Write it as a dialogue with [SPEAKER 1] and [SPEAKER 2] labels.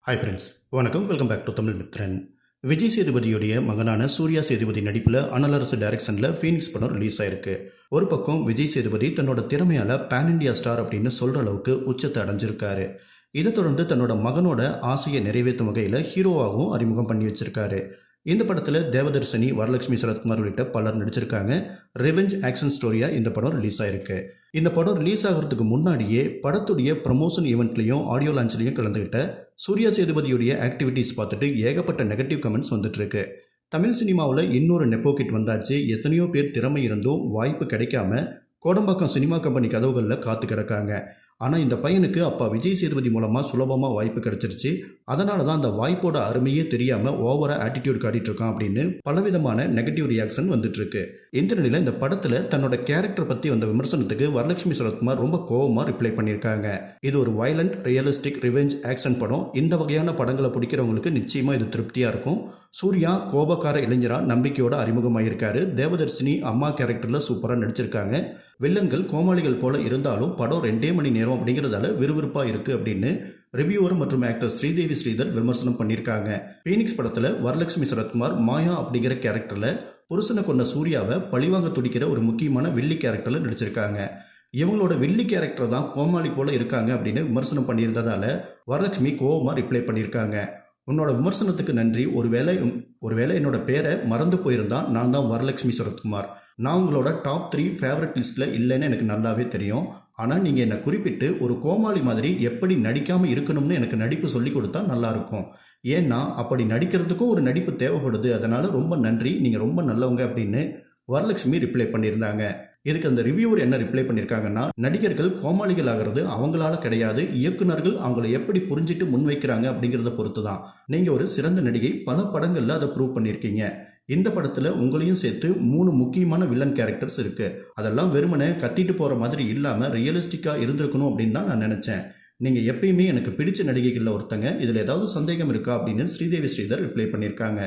[SPEAKER 1] Hi friends, வணக்கம். Welcome back to Tamil Mithran. Vijay சேதுபதியுடைய மகனான சூர்யா சேதுபதி நடிப்பில் அனலரசு டைரக்ஷனில் ஃபீனிக்ஸ் படம் ரிலீஸ் ஆயிருக்கு. ஒரு பக்கம் விஜய் சேதுபதி தன்னோட திறமையால் பேன் இண்டியா ஸ்டார் அப்படின்னு சொல்கிற அளவுக்கு உச்சத்தை அடைஞ்சிருக்காரு. இதை தொடர்ந்து தன்னோட மகனோட ஆசையை நிறைவேற்றும் வகையில் ஹீரோவாகவும் அறிமுகம் பண்ணி வச்சிருக்காரு. இந்த படத்தில் தேவதர்ஷினி, வரலட்சுமி சரத்குமார் உள்ளிட்ட பலர் நடிச்சிருக்காங்க. ரிவெஞ்ச் ஆக்ஷன் ஸ்டோரியாக இந்த படம் ரிலீஸ் ஆயிருக்கு. இந்த படம் ரிலீஸ் ஆகிறதுக்கு முன்னாடியே படத்துடைய ப்ரமோஷன் ஈவெண்ட்லையும் ஆடியோ லான்ச்லையும் கலந்துக்கிட்ட சூர்யா சேதுபதியுடைய ஆக்டிவிட்டீஸ் பார்த்துட்டு ஏகப்பட்ட நெகட்டிவ் கமெண்ட்ஸ் வந்துட்டு இருக்கு. தமிழ் சினிமாவில் இன்னொரு நெப்போகிட் வந்தாச்சு. எத்தனையோ பேர் திறமை இருந்தும் வாய்ப்பு கிடைக்காம கோடம்பாக்கம் சினிமா கம்பெனி கதவுகளில் காத்து கிடக்காங்க. ஆனால் இந்த பையனுக்கு அப்பா விஜய் சேதுபதி மூலமாக சுலபமாக வாய்ப்பு கிடைச்சிருச்சு. அதனால தான் அந்த வாய்ப்போட அருமையே தெரியாமல் ஓவராக ஆட்டிடியூட் காட்டிட்டு இருக்கான் அப்படின்னு பலவிதமான நெகட்டிவ் ரியாக்ஷன் வந்துட்டு இருக்கு. இந்த நிலையில் இந்த படத்தில் தன்னோட கேரக்டர் பற்றி வந்த விமர்சனத்துக்கு வரலட்சுமி சரத்குமார் ரொம்ப கோபமாக ரிப்ளை பண்ணியிருக்காங்க. இது ஒரு வயலண்ட், ரியலிஸ்டிக், ரிவெஞ்ச் ஆக்ஷன் படம். இந்த வகையான படங்களை பிடிக்கிறவங்களுக்கு நிச்சயமாக இது திருப்தியாக இருக்கும். சூர்யா கோபக்கார இளைஞராக நம்பிக்கையோட அறிமுகமாயிருக்காரு. தேவதர்ஷினி அம்மா கேரக்டரில் சூப்பராக நடிச்சிருக்காங்க. வில்லன்கள் கோமாளிகள் போல இருந்தாலும் படம் 2 மணி நேரம் அப்படிங்கிறதால விறுவிறுப்பாக இருக்குது அப்படின்னு ரிவ்யூவர் மற்றும் ஆக்டர் ஸ்ரீதேவி ஸ்ரீதர் விமர்சனம் பண்ணியிருக்காங்க. ஃபீனிக்ஸ் படத்தில் வரலட்சுமி சரத்குமார் மாயா அப்படிங்கிற கேரக்டரில் புருஷனை கொண்ட சூர்யாவை பழிவாங்க துடிக்கிற ஒரு முக்கியமான வில்லி கேரக்டரில் நடிச்சிருக்காங்க. இவங்களோட வில்லி கேரக்டர் தான் கோமாளி போல இருக்காங்க அப்படின்னு விமர்சனம் பண்ணியிருந்ததால வரலட்சுமி கோபமாக ரிப்ளை பண்ணியிருக்காங்க. உன்னோட விமர்சனத்துக்கு நன்றி. ஒருவேளை என்னோட பேரை மறந்து போயிருந்தா நான் தான் வரலட்சுமி சரத்குமார். நான் உங்களோட டாப் 3 ஃபேவரட் லிஸ்ட்டில் இல்லைன்னு எனக்கு நல்லாவே தெரியும். ஆனால் நீங்கள் என்னை குறிப்பிட்டு ஒரு கோமாளி மாதிரி எப்படி நடிக்காமல் இருக்கணும்னு எனக்கு நடிப்பு சொல்லி கொடுத்தா நல்லாயிருக்கும். ஏன்னா அப்படி நடிக்கிறதுக்கும் ஒரு நடிப்பு தேவைப்படுது. அதனால் ரொம்ப நன்றி, நீங்கள் ரொம்ப நல்லவங்க அப்படின்னு வரலட்சுமி ரிப்ளை பண்ணியிருந்தாங்க. இதுக்கு அந்த ரிவ்யூவர் என்ன ரிப்ளை பண்ணியிருக்காங்கன்னா, நடிகர்கள் கோமாளிகள் ஆகிறது அவங்களால கிடையாது, இயக்குநர்கள் அவங்கள எப்படி புரிஞ்சுட்டு முன்வைக்கிறாங்க அப்படிங்கிறத பொறுத்து தான். நீங்கள் ஒரு சிறந்த நடிகை, பல படங்களில் அதை ப்ரூவ் பண்ணியிருக்கீங்க. இந்த படத்தில் உங்களையும் சேர்த்து 3 முக்கியமான வில்லன் கேரக்டர்ஸ் இருக்குது. அதெல்லாம் வெறுமனே கத்திட்டு போகிற மாதிரி இல்லாமல் ரியலிஸ்டிக்காக இருந்திருக்கணும் அப்படின்னு தான் நான் நினச்சேன். நீங்கள் எப்பயுமே எனக்கு பிடிச்ச நடிகைகளில் ஒருத்தங்க. இதில் ஏதாவது சந்தேகம் இருக்கா அப்படின்னு ஸ்ரீதேவி ஸ்ரீதர் ரிப்ளை பண்ணியிருக்காங்க.